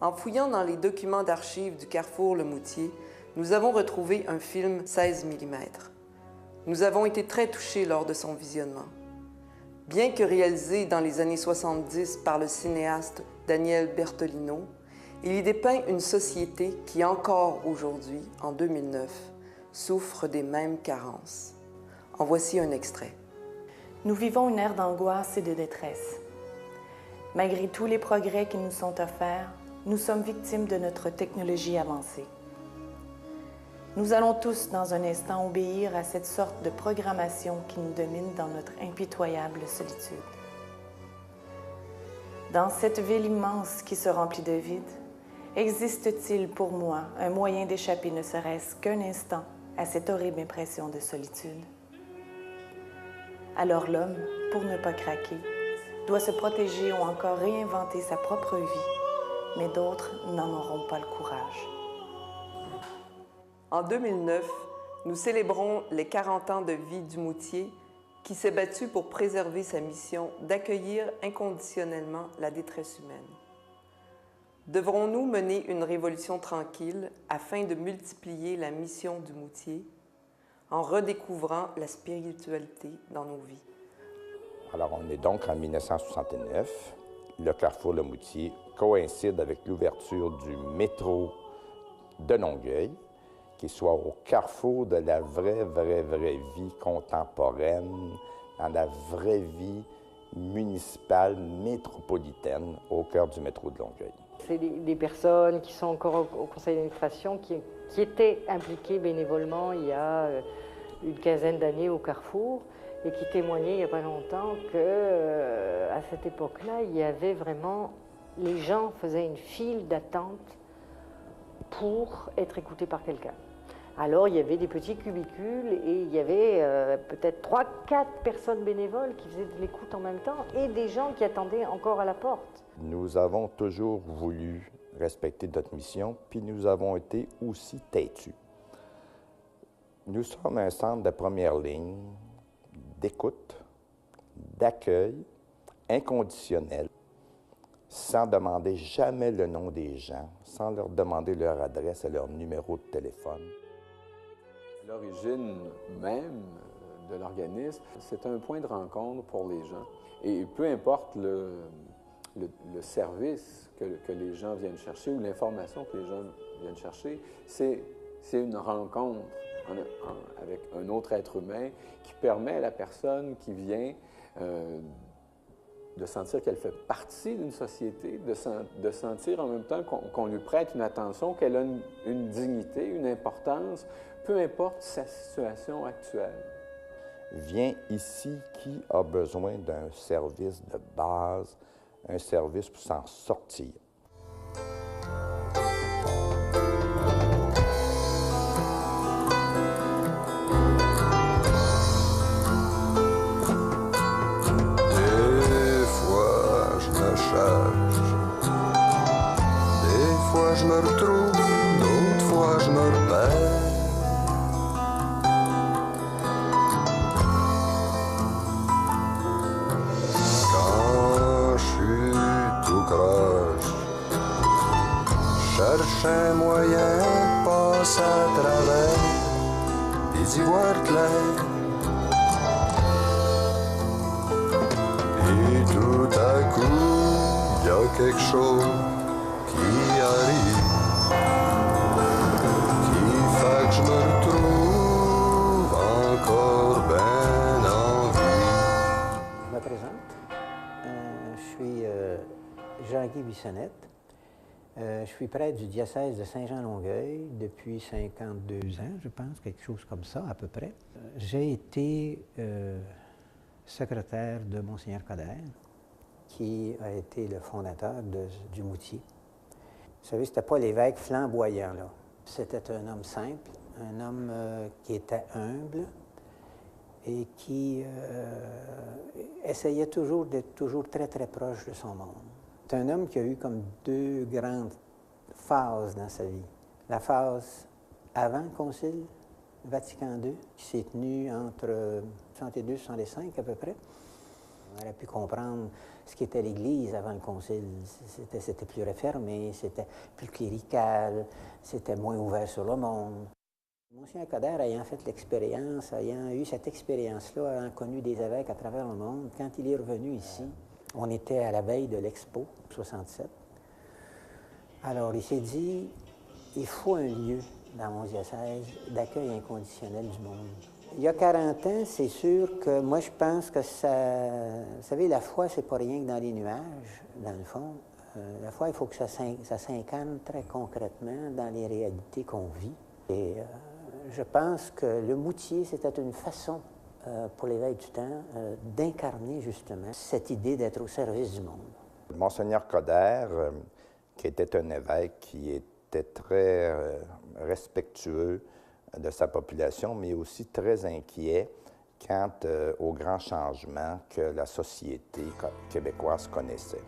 En fouillant dans les documents d'archives du Carrefour Le Moutier, nous avons retrouvé un film 16 mm. Nous avons été très touchés lors de son visionnement. Bien que réalisé dans les années 70 par le cinéaste Daniel Bertolino, il y dépeint une société qui, encore aujourd'hui, en 2009, souffre des mêmes carences. En voici un extrait. Nous vivons une ère d'angoisse et de détresse. Malgré tous les progrès qui nous sont offerts, nous sommes victimes de notre technologie avancée. Nous allons tous, dans un instant, obéir à cette sorte de programmation qui nous domine dans notre impitoyable solitude. Dans cette ville immense qui se remplit de vide, existe-t-il pour moi un moyen d'échapper ne serait-ce qu'un instant à cette horrible impression de solitude? Alors l'homme, pour ne pas craquer, doit se protéger ou encore réinventer sa propre vie, mais d'autres n'en auront pas le courage. En 2009, nous célébrons les 40 ans de vie du Moutier qui s'est battu pour préserver sa mission d'accueillir inconditionnellement la détresse humaine. Devrons-nous mener une révolution tranquille afin de multiplier la mission du Moutier en redécouvrant la spiritualité dans nos vies? Alors, on est donc en 1969. Le Carrefour Le Moutier coïncide avec l'ouverture du métro de Longueuil, qui soit au carrefour de la vraie vie contemporaine, dans la vraie vie municipale, métropolitaine, au cœur du métro de Longueuil. C'est des personnes qui sont encore au conseil d'administration, qui étaient impliquées bénévolement il y a une quinzaine d'années au Carrefour, et qui témoignaient il n'y a pas longtemps qu'à cette époque-là, il y avait vraiment... Les gens faisaient une file d'attente pour être écoutés par quelqu'un. Alors, il y avait des petits cubicules et il y avait peut-être 3-4 personnes bénévoles qui faisaient de l'écoute en même temps et des gens qui attendaient encore à la porte. Nous avons toujours voulu respecter notre mission, puis nous avons été aussi têtus. Nous sommes un centre de première ligne d'écoute, d'accueil inconditionnel, sans demander jamais le nom des gens, sans leur demander leur adresse et leur numéro de téléphone. L'origine même de l'organisme, c'est un point de rencontre pour les gens. Et peu importe le service que les gens viennent chercher ou l'information que les gens viennent chercher, c'est une rencontre avec un autre être humain qui permet à la personne qui vient de sentir qu'elle fait partie d'une société, de sentir en même temps qu'on lui prête une attention, qu'elle a une dignité, une importance, peu importe sa situation actuelle. Viens ici qui a besoin d'un service de base, un service pour s'en sortir. Je me retrouve, d'autres fois je me repère. Quand je suis tout croche, cherche un moyen de passer à travers et d'y voir clair. Et tout à coup, y a quelque chose qui arrive, qui fait que je me retrouve encore ben en vie. Je me présente, je suis Jean-Guy Bissonnette, je suis prêtre du diocèse de Saint-Jean-Longueuil depuis 52 ans, je pense, quelque chose comme ça à peu près. J'ai été secrétaire de Monseigneur Coderre, qui a été le fondateur du Moutier. Vous savez, c'était pas l'évêque flamboyant, là. C'était un homme simple, un homme qui était humble et qui essayait toujours d'être toujours très, très proche de son monde. C'est un homme qui a eu comme deux grandes phases dans sa vie. La phase avant le Concile Vatican II, qui s'est tenue entre 62 et 65 à peu près. On aurait pu comprendre ce qu'était l'Église avant le Concile. C'était plus réformé, c'était plus clérical, c'était moins ouvert sur le monde. Monsieur Coder, ayant fait l'expérience, ayant eu cette expérience-là, ayant connu des évêques à travers le monde, quand il est revenu ici, on était à la veille de l'Expo 67. Alors, il s'est dit, il faut un lieu dans mon diocèse d'accueil inconditionnel du monde. Il y a 40 ans, c'est sûr que moi, je pense que ça... Vous savez, la foi, c'est pas rien que dans les nuages, dans le fond. La foi, il faut que ça s'incarne très concrètement dans les réalités qu'on vit. Et je pense que le Moutier, c'était une façon pour l'évêque du temps d'incarner justement cette idée d'être au service du monde. Monseigneur Coder, qui était un évêque qui était très respectueux de sa population, mais aussi très inquiet quant aux grands changements que la société québécoise connaissait.